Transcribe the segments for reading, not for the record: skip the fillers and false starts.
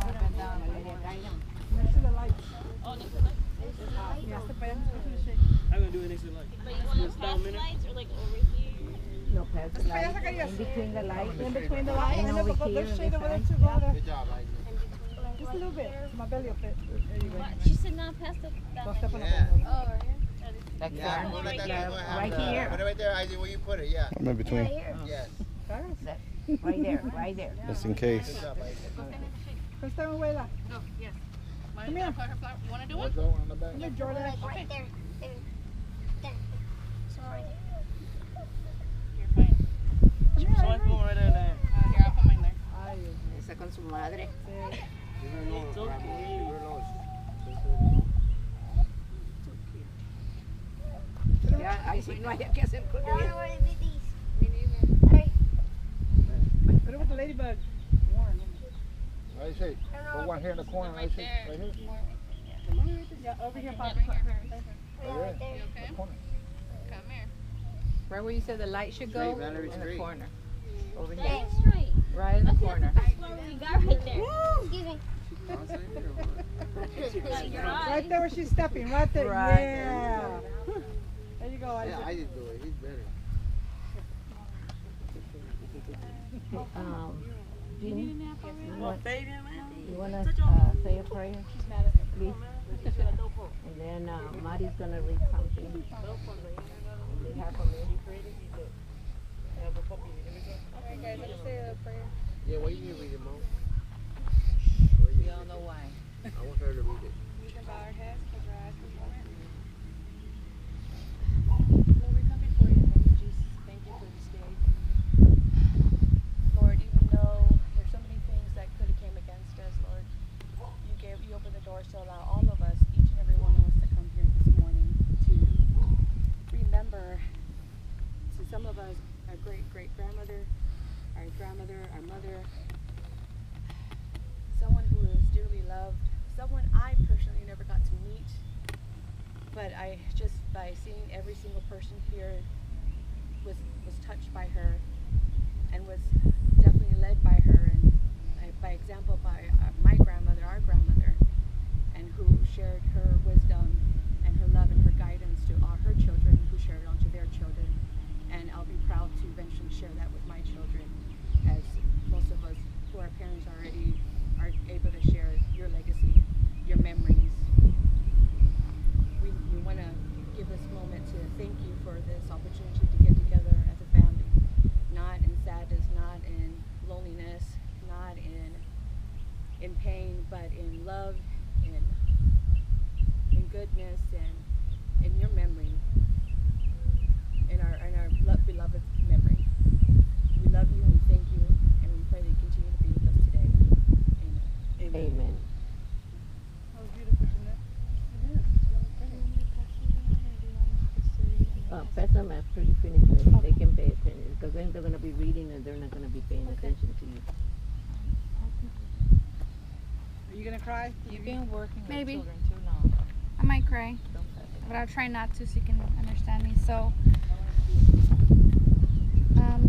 Next to the light. Oh, next to the light? Yeah, step by, go to the shade. I'm gonna do it next to the light. But you want to pass the lights or like over here? No, past the light. In between the light. In between the light. And And over then here there's on shade this over there side. too. Go there. Good job, Just a little bit. My belly will fit. There you go. She said not past the Don't step on the Yeah. bone. Oh, right here? Like Yeah, that. don't let that Yeah, go happen. right here. Put it right there, Isaac, where you put it, yeah. I'm in between, Yes. That- Right there, right there. just in case. Good job, Isaac. Come stand with Wayla. Oh, yes. Come here. You want to do Let's it? go on the back. Come here, Jordan. Right there. There. Sorry. You're fine. Come here, So I Ivory. put right in there. Here, I'll put mine there. Ay, Dios mío. Esa con su madre. It's okay. Ya, ahí sí no hay que hacer con I don't know ella. where to do these. Me neither. Hey, Put it with the ladybug. Warm. Isaac, put one here in the corner, Right Isaac. there. Right here. Yeah, over here, Papa. Right here. Right right there. there. You okay? Corner. Come here. Right where you said the light should go, Straight, Valerie, in the straight. corner. Over here. That's right. Right in the corner. That's what we got right there. Excuse me. Right there where she's stepping. Right there. Right Yeah. There you go, Yeah, Isaac. Isaac do it. He's better. Jeannie, you want to say a prayer? Please. And then Mari's going to read something. On behalf of me. Okay, guys, let's say a prayer. Yeah, well, you can read it, Mom. We all know why. I want her to read it. We can bow our heads, close our eyes for a moment. Lord, we come before you in the name of Jesus. Thank you for this day. Lord, even though there's so many things that could have came against us, Lord, you opened the doors to allow all of us, each and every one of us, to come here this morning to remember, to some of us, our great-great-grandmother, our grandmother, our mother, someone who is dearly loved, someone I personally never got to meet, but I just by seeing every single person here was touched by her and was definitely led by her, and by example by my grandmother, our grandmother, and who shared her wisdom and her love and her guidance to all her children, who shared it on to their children, and I'll be proud to eventually share that with my children, as most of us who are parents already are able to share your legacy, your memories. We want to give this moment to thank you for this opportunity to get together as a family, not in sadness, not in loneliness, not in pain, but in love, in goodness, and in your memory, in our beloved memory. We love you and we thank you, and we pray that you continue to be with us today. Amen. Amen. That was beautiful, Jeanette. Pass them after you finish it. They can pay attention. Because then they're going to be reading and they're not going to be paying attention to you. Are you going to cry? You've been working with Maybe. children too long. I might cry, Don't pass it. but I'll try not to so you can understand me. So,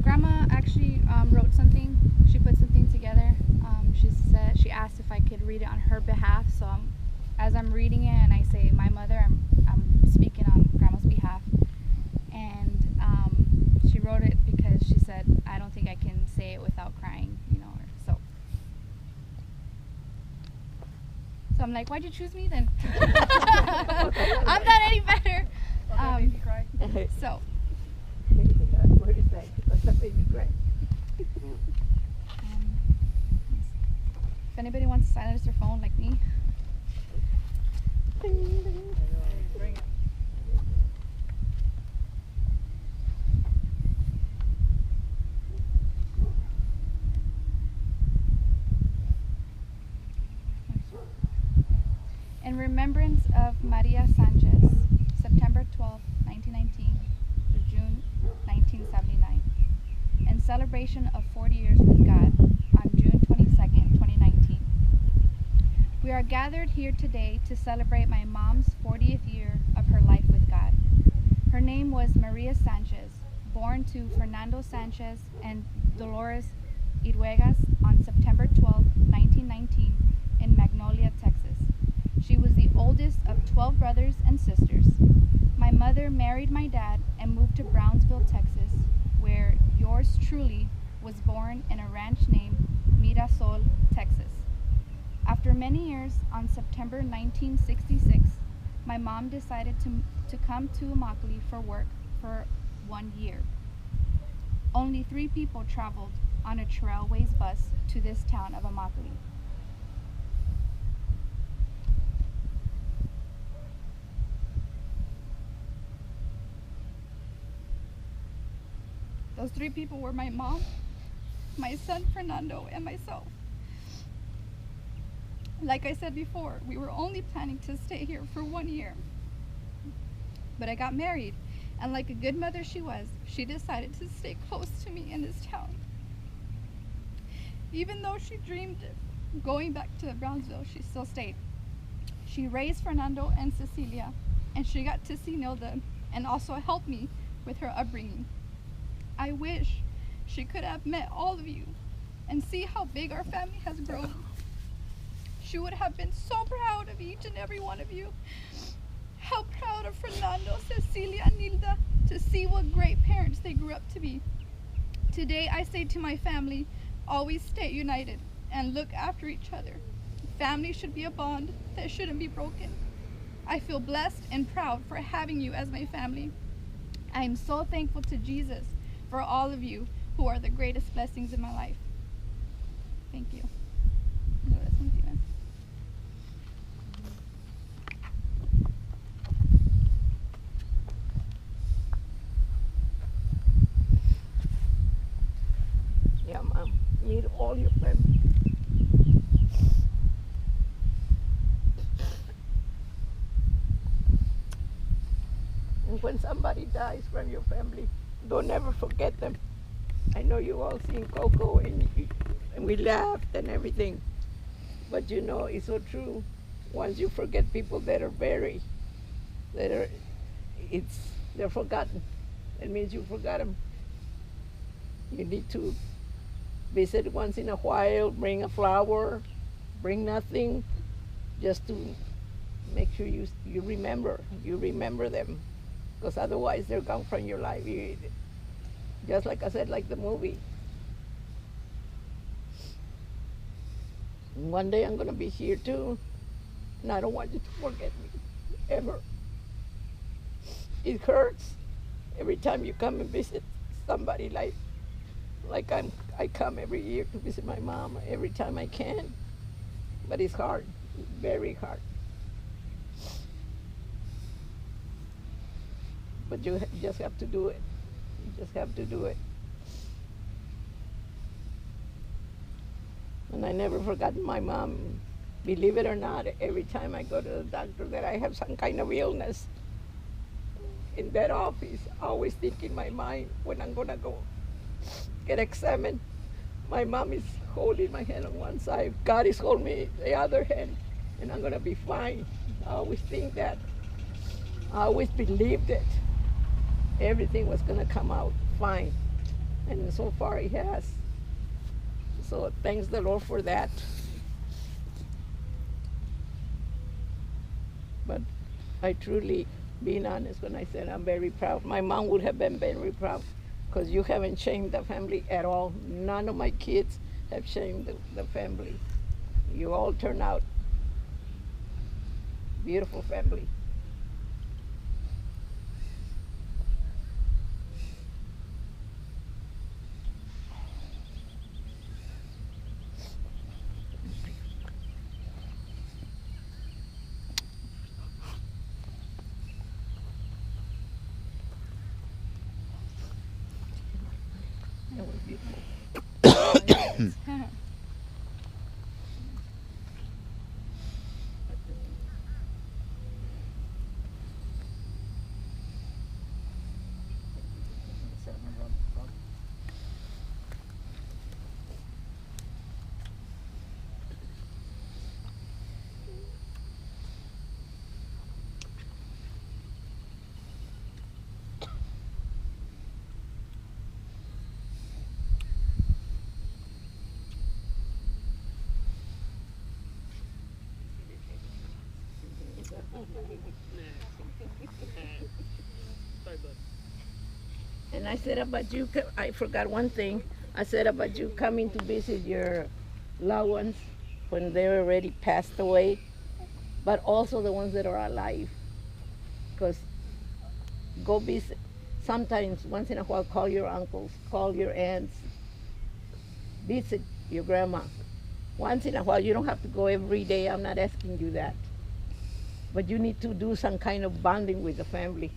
Grandma actually wrote something. She put something together. She asked if I could read it on her behalf. So as I'm reading it and I say my mother, I'm speaking on Grandma's behalf. And she wrote it because she said I don't think I can say it without crying, you know. So I'm like, why'd you choose me then? I'm not any better. That made me cry. So. What is that? What's that baby cry? If anybody wants to silence their phone like me. Bring it. In remembrance of Maria Sanchez, September 12, 1919 to June 1979. In celebration of 40 years with God on June 22nd, 2019. We are gathered here today to celebrate my mom's 40th year of her life with God. Her name was Maria Sanchez, born to Fernando Sanchez and Dolores Irruegas on September 12, 1919 12 brothers and sisters. My mother married my dad and moved to Brownsville, Texas, where yours truly was born in a ranch named Mirasol, Texas. After many years, on September 1966, my mom decided to come to Immokalee for work for 1 year. Only 3 people traveled on a Trailways bus to this town of Immokalee. Those 3 people were my mom, my son Fernando, and myself. Like I said before, we were only planning to stay here for 1 year. But I got married, and like a good mother she was, she decided to stay close to me in this town. Even though she dreamed of going back to Brownsville, she still stayed. She raised Fernando and Cecilia, and she got to see Nilda and also helped me with her upbringing. I wish she could have met all of you and see how big our family has grown. She would have been so proud of each and every one of you. How proud of Fernando, Cecilia, and Nilda to see what great parents they grew up to be. Today I say to my family, always stay united and look after each other. Family should be a bond that shouldn't be broken. I feel blessed and proud for having you as my family. I am so thankful to Jesus for all of you who are the greatest blessings in my life. Thank you. Yeah, Mom. Meet all your family. And when somebody dies from your family, don't ever forget them. I know you all seen Coco and we laughed and everything. But you know, it's so true. Once you forget people that are buried, they're forgotten. It means you forgot them. You need to visit once in a while, bring a flower, bring nothing, just to make sure you remember them. Because otherwise they're gone from your life. Just like I said, like the movie. One day I'm going to be here too, and I don't want you to forget me, ever. It hurts every time you come and visit somebody like I come every year to visit my mom every time I can. But it's hard, very hard. But you just have to do it. You just have to do it. And I never forgot my mom. Believe it or not, every time I go to the doctor that I have some kind of illness, in that office, I always think in my mind when I'm gonna go get examined, my mom is holding my hand on one side, God is holding me the other hand, and I'm gonna be fine. I always think that. I always believed it. Everything was gonna come out fine. And so far it has. So thanks the Lord for that. But I truly, being honest, when I said I'm very proud, my mom would have been very proud, because you haven't shamed the family at all. None of my kids have shamed the family. You all turn out beautiful family. That was beautiful. Sorry, bud. And I said about you, I forgot one thing. I said about you coming to visit your loved ones when they're already passed away, but also the ones that are alive. Because go visit, sometimes, once in a while, call your uncles, call your aunts, visit your grandma. Once in a while, you don't have to go every day, I'm not asking you that. But you need to do some kind of bonding with the family.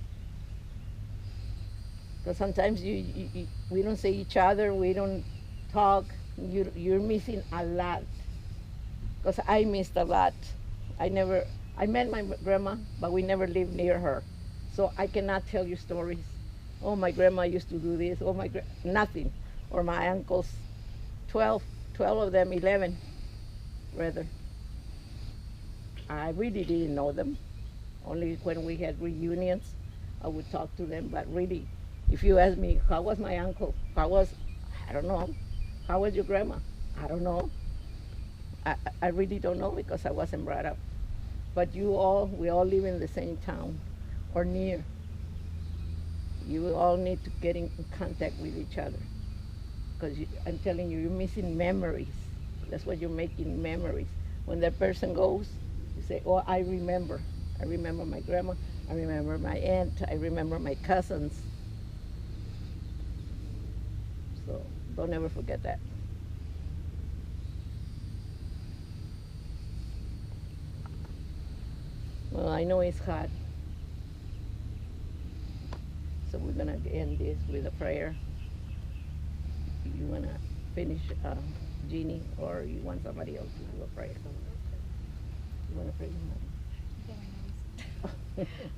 Because sometimes we don't see each other, we don't talk, you're missing a lot. Because I missed a lot. I met my grandma, but we never lived near her. So I cannot tell you stories. Oh, my grandma used to do this, oh nothing. Or my uncles, 12 of them, 11 rather. I really didn't know them. Only when we had reunions, I would talk to them, but really, if you ask me, how was my uncle? I don't know. How was your grandma? I don't know. I really don't know because I wasn't brought up. But we all live in the same town or near. You all need to get in contact with each other. Because I'm telling you, you're missing memories. That's what you're making, memories. When that person goes, you say, oh, I remember. I remember my grandma, I remember my aunt, I remember my cousins. So don't ever forget that. Well, I know it's hot. So we're gonna end this with a prayer. You wanna finish, Jeannie, or you want somebody else to do a prayer? You wanna pray?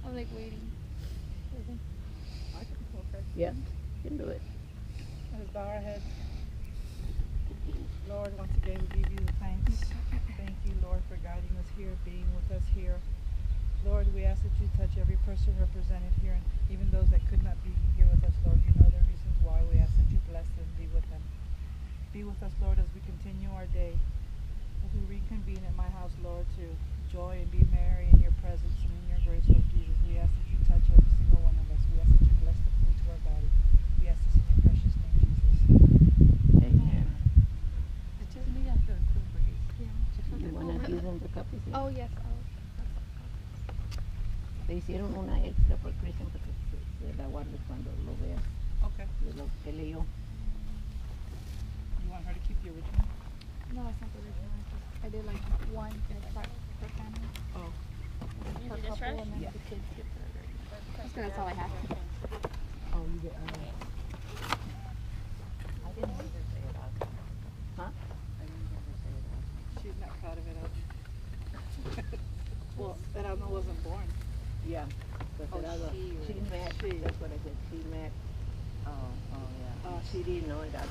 I'm like waiting. I can okay. Yeah, you can do it. Let's bow our heads. Lord, once again we give you the thanks. Thank you, Lord, for guiding us here, being with us here. Lord, we ask that you touch every person represented here, and even those that could not be here with us, Lord. You know the reasons why. We ask that you bless them, be with them. Be with us, Lord, as we continue our day. As we reconvene at my house, Lord, to joy and be merry in your presence and in your grace, Lord Jesus. We ask that you touch every single one of us. We ask that you bless the fruits of our body. We ask this in your precious name, Jesus. Amen. It's just me after the cool breeze. You wanna give them the copies? Oh yes. Te hicieron una extra por Christian porque se la guardes cuando lo veas. Okay. De lo que leyó. You want her to keep the original? No, it's not the original. I did like one per family. Oh. Per couple, and then Yeah. the kids get the original. That's all I have. Oh, you get, I didn't hear her say it out. Huh? I didn't hear her say it out. she's not proud of it. Well, Erasmo wasn't born. Yeah. Oh, she met. She. That's what I said. She met. Oh, yeah. She didn't know it. That's